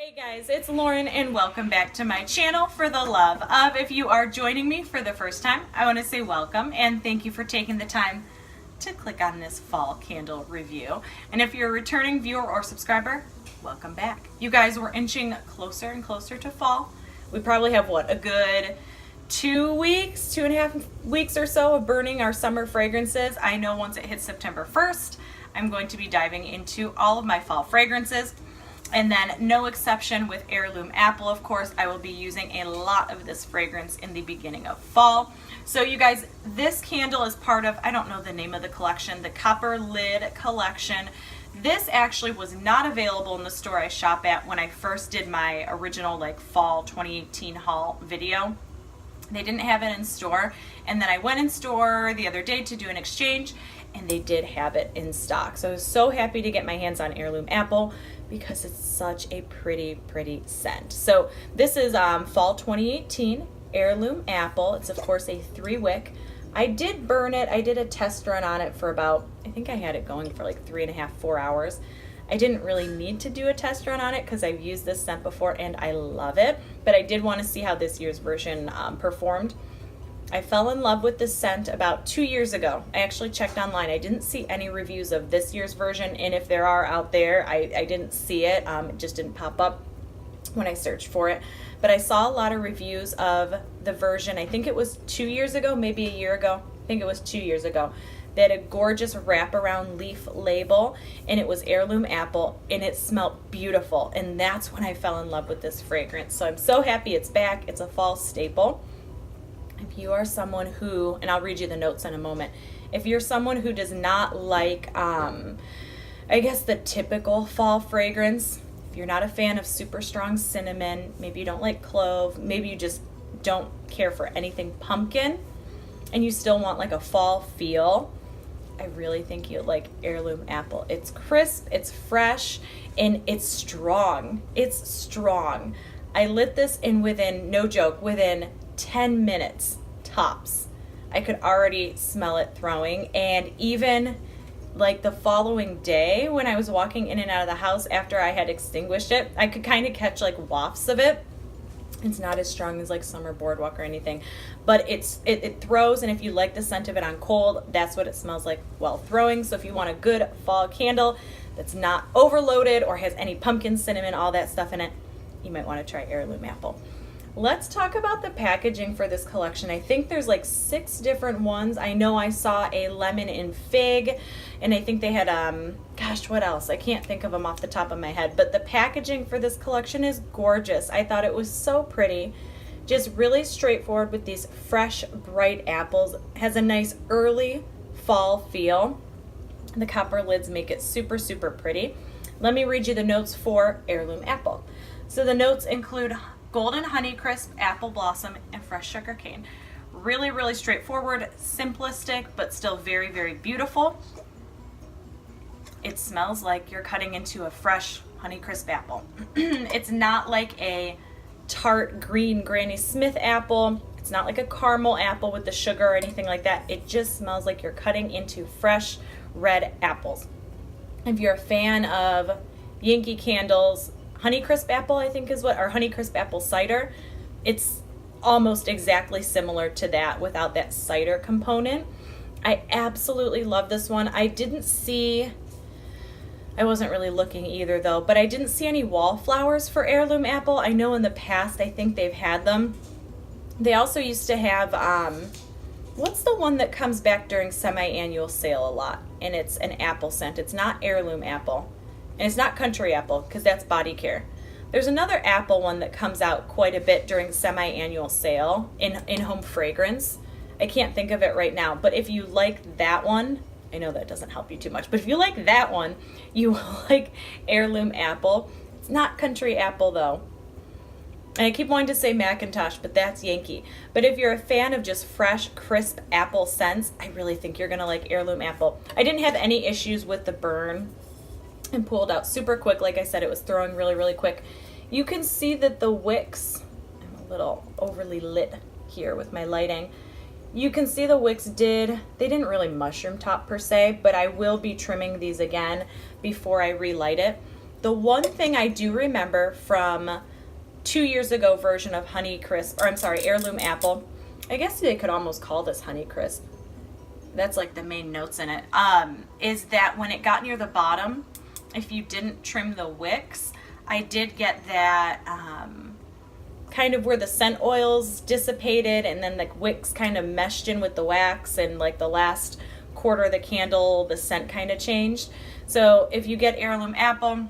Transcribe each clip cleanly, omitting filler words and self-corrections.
Hey guys, it's Lauren and welcome back to my channel for the love of. If you are joining me for the first time, I want to say welcome and thank you for taking the time to click on this fall candle review. And if you're a returning viewer or subscriber, welcome back. You guys, we're inching closer and closer to fall. We probably have a good 2 weeks, 2.5 weeks or so of burning our summer fragrances. I know once it hits September 1st, I'm going to be diving into all of my fall fragrances. And then no exception with Heirloom Apple, of course, I will be using a lot of this fragrance in the beginning of fall. So you guys, this candle is part of, I don't know the name of the collection, the Copper Lid collection. This actually was not available in the store I shop at when I first did my original fall 2018 haul video. They didn't have it in store. And then I went in store the other day to do an exchange and they did have it in stock. So I was so happy to get my hands on Heirloom Apple because it's such a pretty scent. So this is fall 2018 Heirloom Apple. It's of course a 3-wick. I did burn it. I did a test run on it for about, I think I had it going for like 3.5, 4 hours. I didn't really need to do a test run on it because I've used this scent before and I love it, but I did want to see how this year's version performed. I fell in love with this scent about 2 years ago. I actually checked online. I didn't see any reviews of this year's version, and if there are out there, I didn't see it. It just didn't pop up when I searched for it. But I saw a lot of reviews of the version, I think it was 2 years ago, maybe a year ago. I think it was 2 years ago. They had a gorgeous wraparound leaf label, and it was Heirloom Apple, and it smelled beautiful. And that's when I fell in love with this fragrance. So I'm so happy it's back. It's a fall staple. If you are someone who, and I'll read you the notes in a moment, if you're someone who does not like, I guess the typical fall fragrance, if you're not a fan of super strong cinnamon, maybe you don't like clove, maybe you just don't care for anything pumpkin, and you still want like a fall feel, I really think you'd like Heirloom Apple. It's crisp, it's fresh, and it's strong. It's strong. I lit this in within, no joke, within 10 minutes tops. I could already smell it throwing, and even like the following day when I was walking in and out of the house after I had extinguished it, I could kind of catch like wafts of it. It's not as strong as like Summer Boardwalk or anything, but it throws, and if you like the scent of it on cold, that's what it smells like while throwing. So if you want a good fall candle that's not overloaded or has any pumpkin, cinnamon, all that stuff in it, you might want to try Heirloom Apple. Let's talk about the packaging for this collection. I think there's like 6 different ones. I know I saw a lemon and fig, and I think they had, gosh, what else? I can't think of them off the top of my head, but the packaging for this collection is gorgeous. I thought it was so pretty. Just really straightforward with these fresh, bright apples. It has a nice early fall feel. The copper lids make it super pretty. Let me read you the notes for Heirloom Apple. So the notes include golden honeycrisp, apple blossom, and fresh sugar cane. Really straightforward, simplistic, but still very beautiful. It smells like you're cutting into a fresh honeycrisp apple. It's not like a tart green Granny Smith apple. It's not like a caramel apple with the sugar or anything like that. It just smells like you're cutting into fresh red apples. If you're a fan of Yankee candles, Honeycrisp Apple, I think is what, or Honeycrisp Apple cider, it's almost exactly similar to that without that cider component. I absolutely love this one. I wasn't really looking either though, but I didn't see any wallflowers for Heirloom Apple. I know in the past I think they've had them. They also used to have, what's the one that comes back during semi-annual sale a lot? And it's an apple scent. It's not Heirloom Apple. And it's not Country Apple, because that's body care. There's another apple one that comes out quite a bit during semi-annual sale in home fragrance. I can't think of it right now, but if you like that one, I know that doesn't help you too much, but if you like that one, you will like Heirloom Apple. It's not Country Apple though. And I keep wanting to say Macintosh, but that's Yankee. But if you're a fan of just fresh, crisp apple scents, I really think you're gonna like Heirloom Apple. I didn't have any issues with the burn and pulled out super quick. Like I said, it was throwing really quick. You can see that the wicks, I'm a little overly lit here with my lighting. You can see the wicks they didn't really mushroom top per se, but I will be trimming these again before I relight it. The one thing I do remember from 2 years ago version of Honeycrisp, or I'm sorry, Heirloom Apple, I guess they could almost call this Honeycrisp. That's like the main notes in it, is that when it got near the bottom, if you didn't trim the wicks, I did get that kind of where the scent oils dissipated and then the wicks kind of meshed in with the wax, and like the last quarter of the candle, the scent kind of changed. So if you get Heirloom Apple,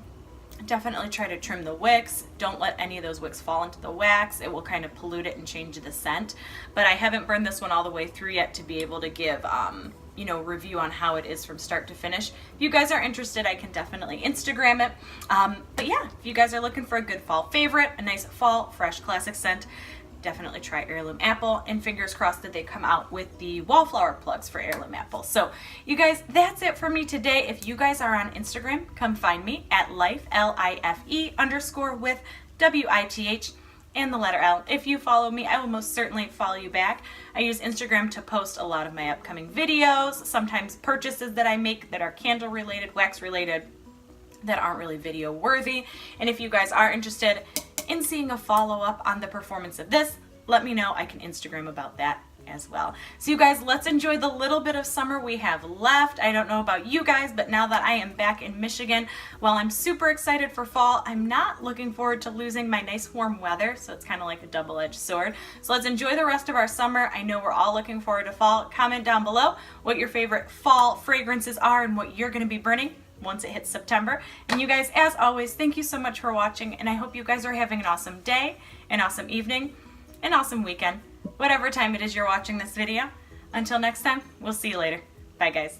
definitely try to trim the wicks. Don't let any of those wicks fall into the wax. It will kind of pollute it and change the scent. But I haven't burned this one all the way through yet to be able to give review on how it is from start to finish. If you guys are interested, I can definitely Instagram it. But yeah, if you guys are looking for a good fall favorite, a nice fall, fresh, classic scent, definitely try Heirloom Apple, and fingers crossed that they come out with the wallflower plugs for Heirloom Apple. So you guys, that's it for me today. If you guys are on Instagram, come find me at life, LIFE _ with WITH and the letter L. If you follow me, I will most certainly follow you back. I use Instagram to post a lot of my upcoming videos, sometimes purchases that I make that are candle related, wax related, that aren't really video worthy. And if you guys are interested in seeing a follow-up on the performance of this, let me know. I can Instagram about that as well. So you guys, let's enjoy the little bit of summer we have left. I don't know about you guys, but now that I am back in Michigan, while I'm super excited for fall, I'm not looking forward to losing my nice warm weather, so it's kind of like a double-edged sword. So let's enjoy the rest of our summer. I know we're all looking forward to fall. Comment down below what your favorite fall fragrances are and what you're going to be burning once it hits September. And you guys, as always, thank you so much for watching, and I hope you guys are having an awesome day, an awesome evening, an awesome weekend, whatever time it is you're watching this video. Until next time, we'll see you later. Bye, guys.